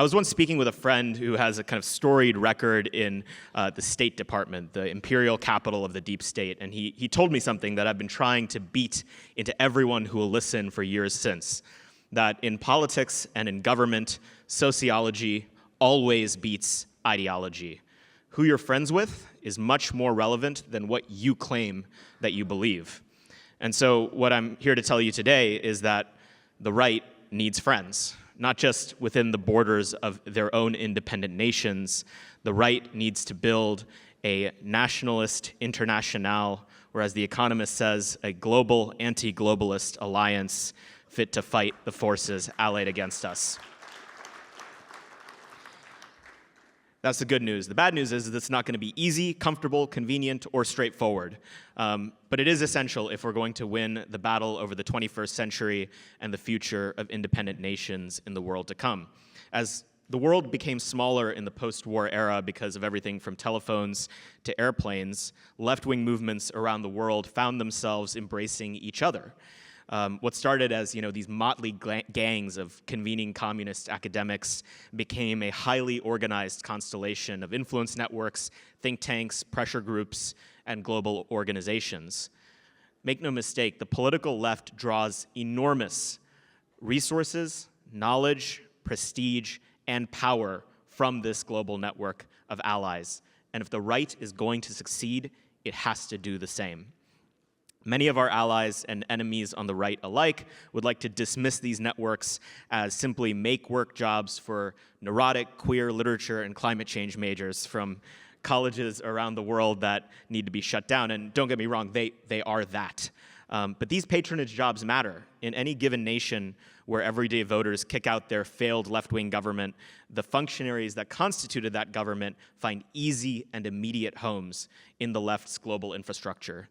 I was once speaking with a friend who has a kind of storied record in the State Department, the imperial capital of the deep state, and he told me something that I've been trying to beat into everyone who will listen for years since, that in politics and in government, sociology always beats ideology. Who you're friends with is much more relevant than what you claim that you believe. And so what I'm here to tell you today is that the right needs friends, not just within the borders of their own independent nations. The right needs to build a nationalist internationale, or as The Economist says, a global anti-globalist alliance fit to fight the forces allied against us. That's the good news. The bad news is that it's not going to be easy, comfortable, convenient, or straightforward. But it is essential if we're going to win the battle over the 21st century and the future of independent nations in the world to come. As the world became smaller in the post-war era because of everything from telephones to airplanes, left-wing movements around the world found themselves embracing each other. What started as these motley gangs of convening communist academics became a highly organized constellation of influence networks, think tanks, pressure groups, and global organizations. Make no mistake, the political left draws enormous resources, knowledge, prestige, and power from this global network of allies. And if the right is going to succeed, it has to do the same. Many of our allies and enemies on the right alike would like to dismiss these networks as simply make-work jobs for neurotic, queer, literature, and climate change majors from colleges around the world that need to be shut down. And don't get me wrong, they are that. But these patronage jobs matter. In any given nation where everyday voters kick out their failed left-wing government, the functionaries that constituted that government find easy and immediate homes in the left's global infrastructure.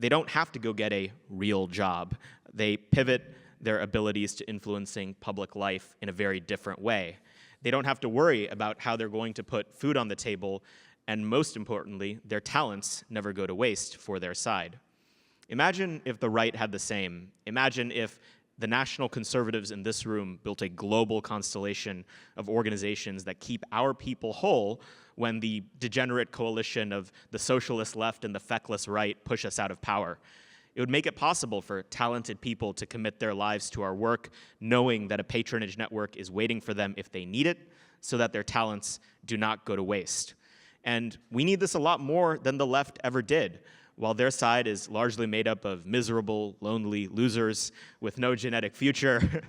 They don't have to go get a real job. They pivot their abilities to influencing public life in a very different way. They don't have to worry about how they're going to put food on the table, and most importantly, their talents never go to waste for their side. Imagine if the right had the same. Imagine if the national conservatives in this room built a global constellation of organizations that keep our people whole when the degenerate coalition of the socialist left and the feckless right push us out of power. It would make it possible for talented people to commit their lives to our work, knowing that a patronage network is waiting for them if they need it, so that their talents do not go to waste. And we need this a lot more than the left ever did. While their side is largely made up of miserable, lonely losers with no genetic future,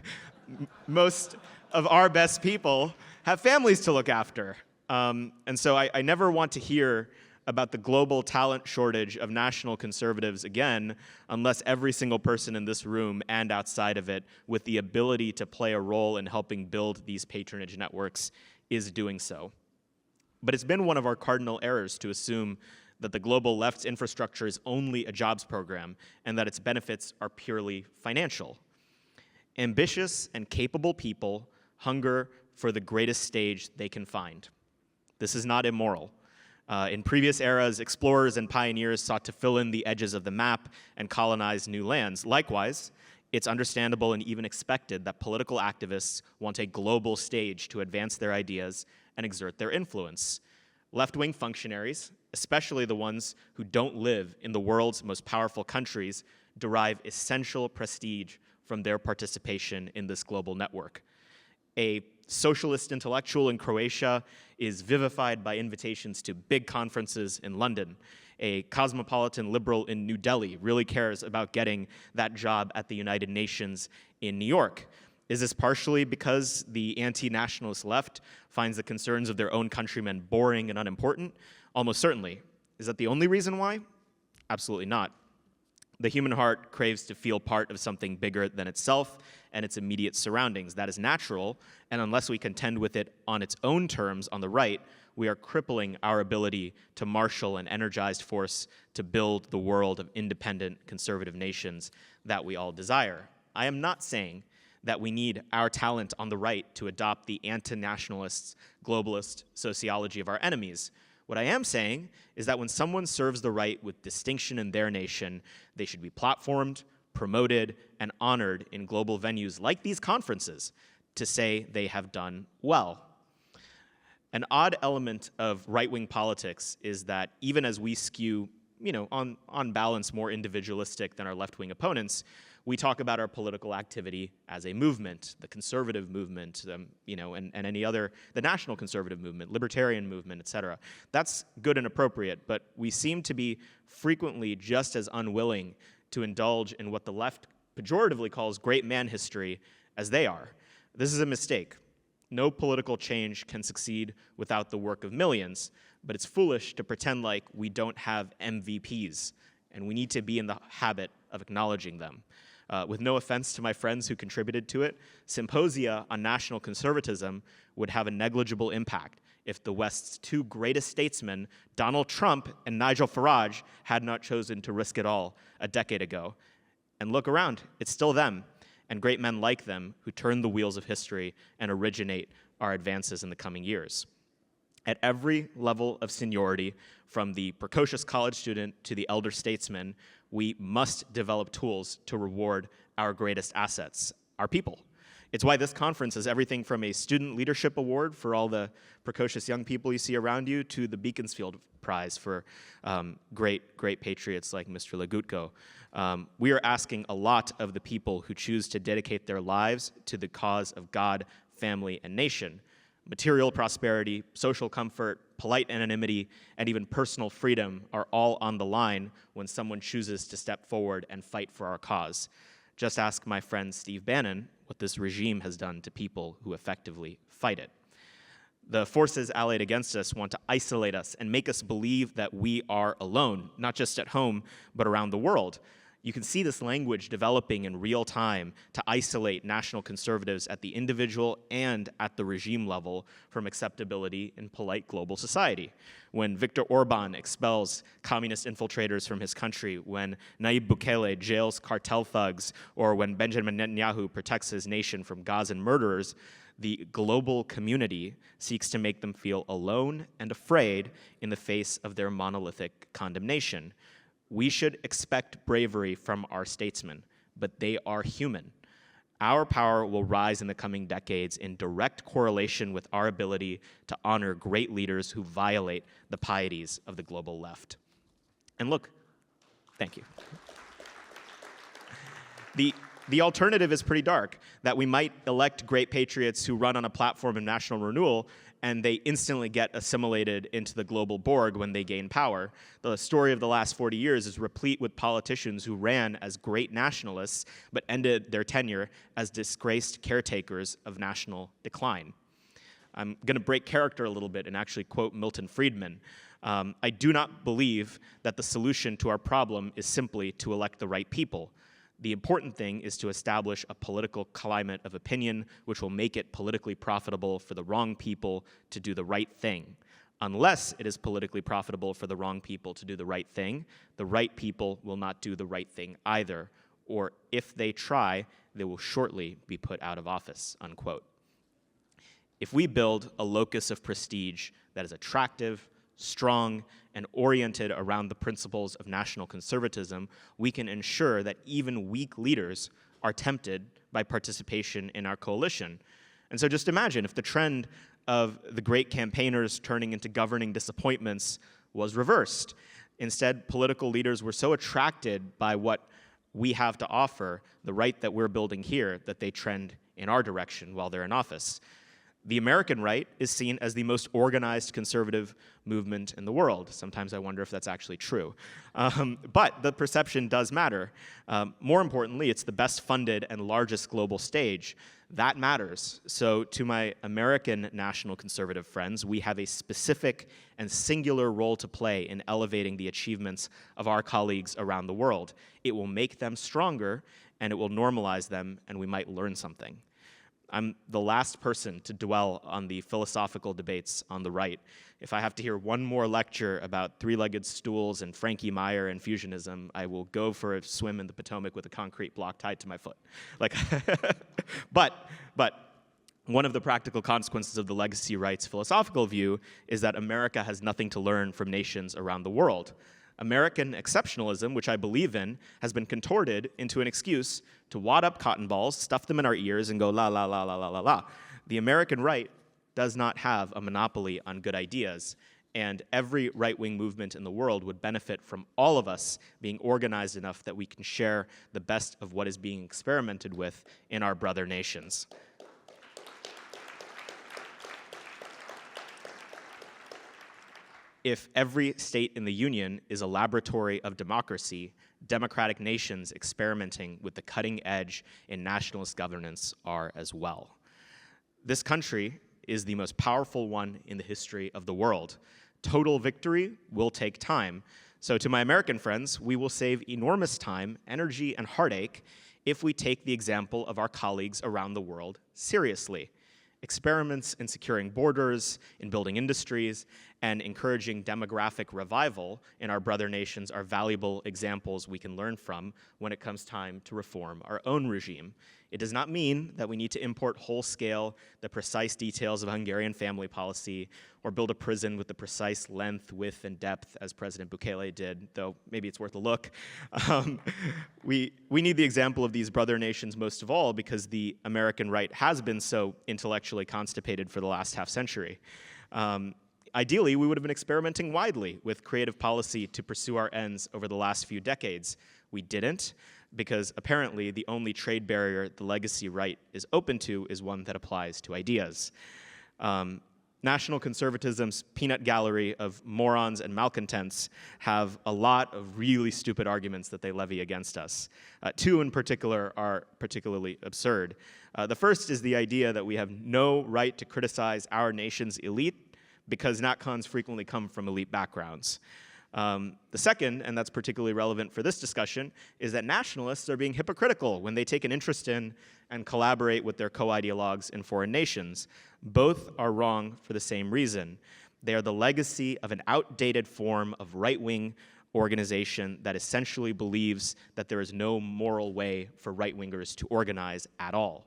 most of our best people have families to look after. And so I never want to hear about the global talent shortage of national conservatives again, unless every single person in this room and outside of it with the ability to play a role in helping build these patronage networks is doing so. But it's been one of our cardinal errors to assume that the global left's infrastructure is only a jobs program and that its benefits are purely financial. Ambitious and capable people hunger for the greatest stage they can find. This is not immoral. In previous eras, explorers and pioneers sought to fill in the edges of the map and colonize new lands. Likewise, it's understandable and even expected that political activists want a global stage to advance their ideas and exert their influence. Left-wing functionaries, especially the ones who don't live in the world's most powerful countries, derive essential prestige from their participation in this global network. A socialist intellectual in Croatia is vivified by invitations to big conferences in London. A cosmopolitan liberal in New Delhi really cares about getting that job at the United Nations in New York. Is this partially because the anti-nationalist left finds the concerns of their own countrymen boring and unimportant? Almost certainly. Is that the only reason why? Absolutely not. The human heart craves to feel part of something bigger than itself and its immediate surroundings. That is natural, and unless we contend with it on its own terms on the right, we are crippling our ability to marshal an energized force to build the world of independent, conservative nations that we all desire. I am not saying that we need our talent on the right to adopt the anti-nationalist, globalist sociology of our enemies. What I am saying is that when someone serves the right with distinction in their nation, they should be platformed, promoted, and honored in global venues like these conferences to say they have done well. An odd element of right-wing politics is that even as we skew, on balance, more individualistic than our left-wing opponents, we talk about our political activity as a movement, the conservative movement, and any other, the national conservative movement, libertarian movement, et cetera. That's good and appropriate, but we seem to be frequently just as unwilling to indulge in what the left pejoratively calls great man history as they are. This is a mistake. No political change can succeed without the work of millions, but it's foolish to pretend like we don't have MVPs, and we need to be in the habit of acknowledging them. With no offense to my friends who contributed to it, symposia on national conservatism would have a negligible impact if the West's two greatest statesmen, Donald Trump and Nigel Farage, had not chosen to risk it all a decade ago. And look around, it's still them, and great men like them who turn the wheels of history and originate our advances in the coming years. At every level of seniority, from the precocious college student to the elder statesman, we must develop tools to reward our greatest assets, our people. It's why this conference is everything from a student leadership award for all the precocious young people you see around you to the Beaconsfield Prize for great patriots like Mr. Legutko. We are asking a lot of the people who choose to dedicate their lives to the cause of God, family, and nation. Material prosperity, social comfort, polite anonymity, and even personal freedom are all on the line when someone chooses to step forward and fight for our cause. Just ask my friend Steve Bannon what this regime has done to people who effectively fight it. The forces allied against us want to isolate us and make us believe that we are alone, not just at home, but around the world. You can see this language developing in real time to isolate national conservatives at the individual and at the regime level from acceptability in polite global society. When Viktor Orban expels communist infiltrators from his country, when Nayib Bukele jails cartel thugs, or when Benjamin Netanyahu protects his nation from Gazan murderers, the global community seeks to make them feel alone and afraid in the face of their monolithic condemnation. We should expect bravery from our statesmen, but they are human. Our power will rise in the coming decades in direct correlation with our ability to honor great leaders who violate the pieties of the global left. And look, thank you. The alternative is pretty dark, that we might elect great patriots who run on a platform of national renewal and they instantly get assimilated into the global Borg when they gain power. The story of the last 40 years is replete with politicians who ran as great nationalists but ended their tenure as disgraced caretakers of national decline. I'm going to break character a little bit and actually quote Milton Friedman. I do not believe that the solution to our problem is simply to elect the right people. The important thing is to establish a political climate of opinion which will make it politically profitable for the wrong people to do the right thing. Unless it is politically profitable for the wrong people to do the right thing, the right people will not do the right thing either, or if they try, they will shortly be put out of office, unquote. If we build a locus of prestige that is attractive, strong, and oriented around the principles of national conservatism, we can ensure that even weak leaders are tempted by participation in our coalition. And so just imagine if the trend of the great campaigners turning into governing disappointments was reversed. Instead, political leaders were so attracted by what we have to offer, the right that we're building here, that they trend in our direction while they're in office. The American right is seen as the most organized conservative movement in the world. Sometimes I wonder if that's actually true. But the perception does matter. More importantly, it's the best funded and largest global stage. That matters. So to my American national conservative friends, we have a specific and singular role to play in elevating the achievements of our colleagues around the world. It will make them stronger, and it will normalize them, and we might learn something. I'm the last person to dwell on the philosophical debates on the right. If I have to hear one more lecture about three-legged stools and Frankie Meyer and fusionism, I will go for a swim in the Potomac with a concrete block tied to my foot. But one of the practical consequences of the legacy rights philosophical view is that America has nothing to learn from nations around the world. American exceptionalism, which I believe in, has been contorted into an excuse to wad up cotton balls, stuff them in our ears, and go la la la la la la la. The American right does not have a monopoly on good ideas, and every right-wing movement in the world would benefit from all of us being organized enough that we can share the best of what is being experimented with in our brother nations. If every state in the Union is a laboratory of democracy, democratic nations experimenting with the cutting edge in nationalist governance are as well. This country is the most powerful one in the history of the world. Total victory will take time. So to my American friends, we will save enormous time, energy, and heartache if we take the example of our colleagues around the world seriously. Experiments in securing borders, in building industries, and encouraging demographic revival in our brother nations are valuable examples we can learn from when it comes time to reform our own regime. It does not mean that we need to import whole-scale the precise details of Hungarian family policy or build a prison with the precise length, width, and depth as President Bukele did, though maybe it's worth a look. We need the example of these brother nations most of all because the American right has been so intellectually constipated for the last half-century. Ideally, we would have been experimenting widely with creative policy to pursue our ends over the last few decades. We didn't, because apparently the only trade barrier the legacy right is open to is one that applies to ideas. National Conservatism's peanut gallery of morons and malcontents have a lot of really stupid arguments that they levy against us. Two in particular are particularly absurd. The first is the idea that we have no right to criticize our nation's elite because NatCons frequently come from elite backgrounds. The second, and that's particularly relevant for this discussion, is that nationalists are being hypocritical when they take an interest in and collaborate with their co-ideologues in foreign nations. Both are wrong for the same reason. They are the legacy of an outdated form of right-wing organization that essentially believes that there is no moral way for right-wingers to organize at all.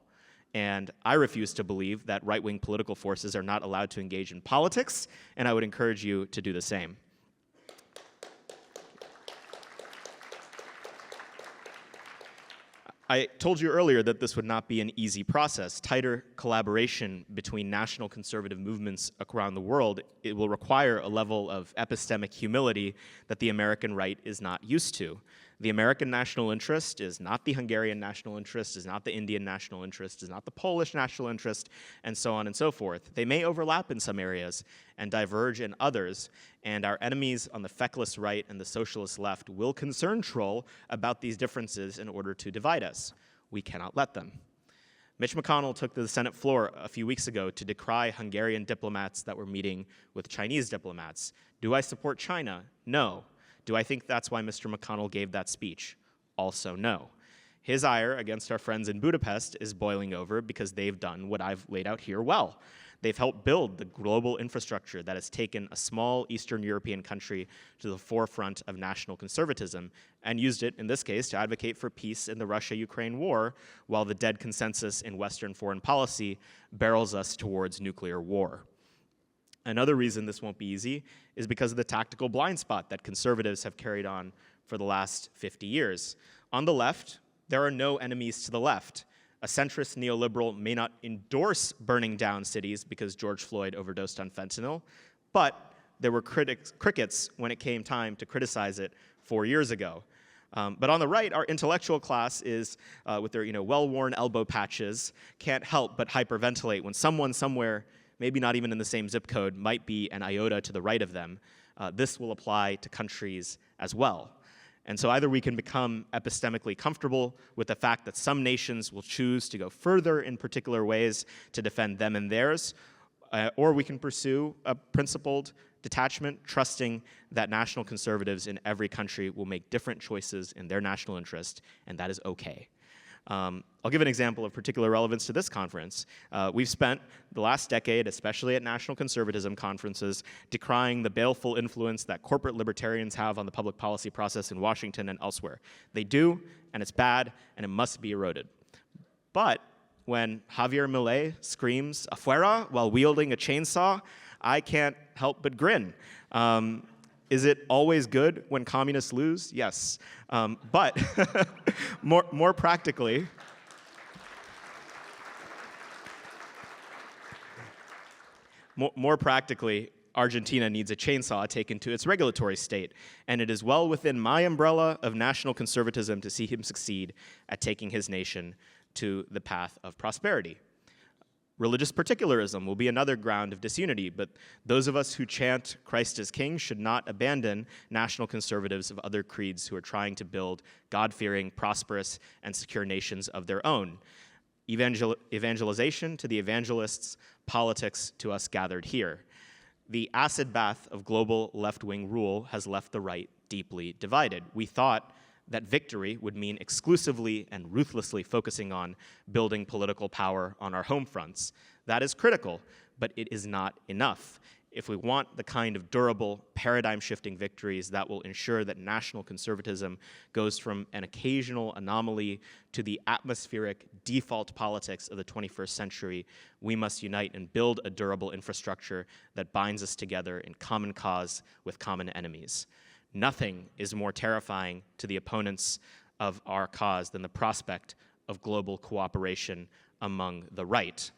And I refuse to believe that right-wing political forces are not allowed to engage in politics, and I would encourage you to do the same. I told you earlier that this would not be an easy process. Tighter collaboration between national conservative movements around the world, it will require a level of epistemic humility that the American right is not used to. The American national interest is not the Hungarian national interest, is not the Indian national interest, is not the Polish national interest, and so on and so forth. They may overlap in some areas and diverge in others, and our enemies on the feckless right and the socialist left will concern troll about these differences in order to divide us. We cannot let them. Mitch McConnell took to the Senate floor a few weeks ago to decry Hungarian diplomats that were meeting with Chinese diplomats. Do I support China? No. Do I think that's why Mr. McConnell gave that speech? Also no. His ire against our friends in Budapest is boiling over because they've done what I've laid out here well. They've helped build the global infrastructure that has taken a small Eastern European country to the forefront of national conservatism and used it, in this case, to advocate for peace in the Russia-Ukraine war, while the dead consensus in Western foreign policy barrels us towards nuclear war. Another reason this won't be easy is because of the tactical blind spot that conservatives have carried on for the last 50 years. On the left, there are no enemies to the left. A centrist neoliberal may not endorse burning down cities because George Floyd overdosed on fentanyl, but there were crickets when it came time to criticize it 4 years ago. But on the right, our intellectual class is, with their well-worn elbow patches, can't help but hyperventilate when someone somewhere, maybe not even in the same zip code, might be an iota to the right of them. This will apply to countries as well. And so either we can become epistemically comfortable with the fact that some nations will choose to go further in particular ways to defend them and theirs, or we can pursue a principled detachment, trusting that national conservatives in every country will make different choices in their national interest, and that is okay. I'll give an example of particular relevance to this conference. We've spent the last decade, especially at national conservatism conferences, decrying the baleful influence that corporate libertarians have on the public policy process in Washington and elsewhere. They do, and it's bad, and it must be eroded. But when Javier Milei screams "afuera" while wielding a chainsaw, I can't help but grin. Is it always good when communists lose? Yes. But more practically, More practically, Argentina needs a chainsaw taken to its regulatory state, and it is well within my umbrella of national conservatism to see him succeed at taking his nation to the path of prosperity. Religious particularism will be another ground of disunity, but those of us who chant Christ is King should not abandon national conservatives of other creeds who are trying to build God-fearing, prosperous, and secure nations of their own. Evangelization to the evangelists, politics to us gathered here. The acid bath of global left-wing rule has left the right deeply divided. We thought that victory would mean exclusively and ruthlessly focusing on building political power on our home fronts. That is critical, but it is not enough. If we want the kind of durable, paradigm-shifting victories that will ensure that national conservatism goes from an occasional anomaly to the atmospheric default politics of the 21st century, we must unite and build a durable infrastructure that binds us together in common cause with common enemies. Nothing is more terrifying to the opponents of our cause than the prospect of global cooperation among the right.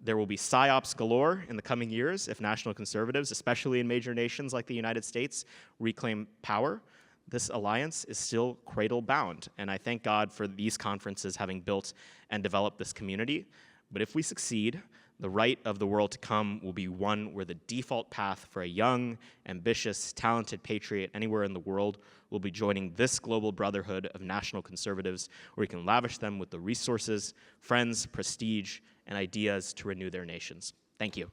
There will be psyops galore in the coming years if national conservatives, especially in major nations like the United States, reclaim power. This alliance is still cradle-bound, and I thank God for these conferences having built and developed this community. But if we succeed, the right of the world to come will be one where the default path for a young, ambitious, talented patriot anywhere in the world will be joining this global brotherhood of national conservatives, where we can lavish them with the resources, friends, prestige, and ideas to renew their nations. Thank you.